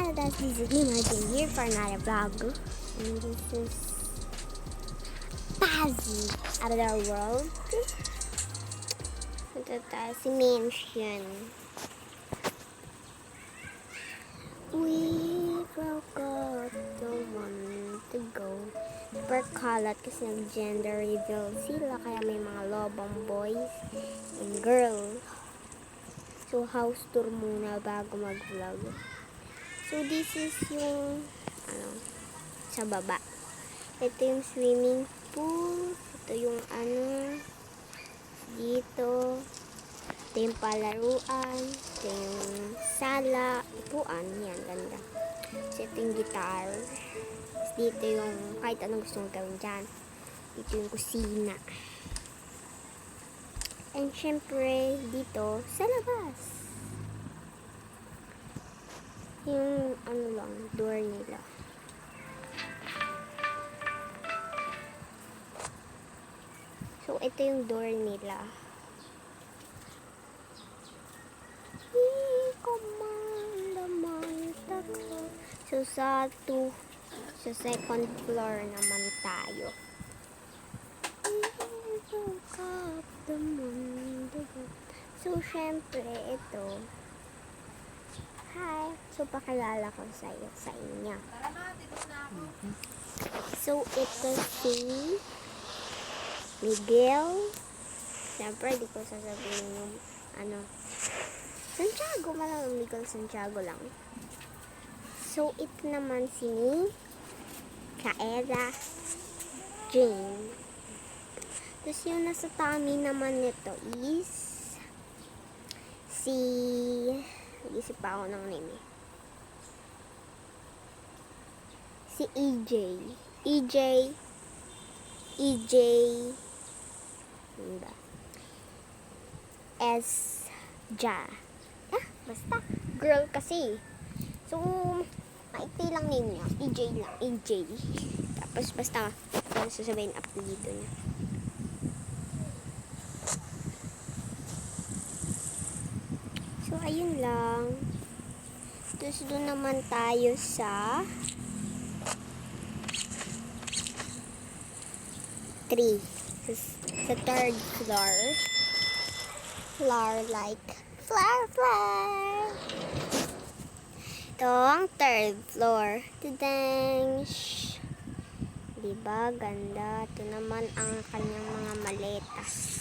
Canada, this is me, Martin, here for another vlog. And this is Pazzy out of our world. Ito tayo si Mansion. We broke up, don't want to go. Super kalat kasi nag-gender reveal sila, kaya may mga lobang boys and girl. So house tour muna bago mag-vlog. So this is yung sa baba. Ito yung swimming pool. Ito yung dito. Ito yung palaruan. Ito yung sala. Upuan. Yan, ganda. So ito yung guitar. Dito yung kahit anong gusto mong gawin dyan. Dito yung kusina. And syempre, dito, sa labas. Yung door nila. So, ito yung door nila. So, sa second floor naman tayo. So, syempre, ito. Hi! So, pakilala ko sa inyo. So, ito si Miguel. Syempre, di ko sasabihin yung Santiago, malang Miguel Santiago lang. So, ito naman si Kaeda Jane. Tapos yung nasa tummy naman nito is nag-isip pa ako ng name eh. Si EJ S Ja. Basta girl kasi. So maikli lang name niya. EJ. Tapos basta sasabihin apelido niya. So ayun lang. Tapos doon naman tayo sa 3. Sa third floor. Flower like flower. Ito ang third floor. Tadang! Diba? Ganda. Ito naman ang kanyang mga maletas.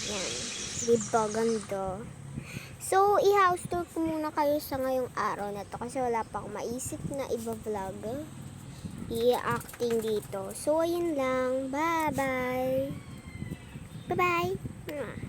Yan. Diba? Ganda. So, i-house tour ko muna kayo sa ngayong araw na to kasi wala pa akong maisip na iba-vlog. I-acting dito. So, ayun lang. Bye-bye. Bye-bye.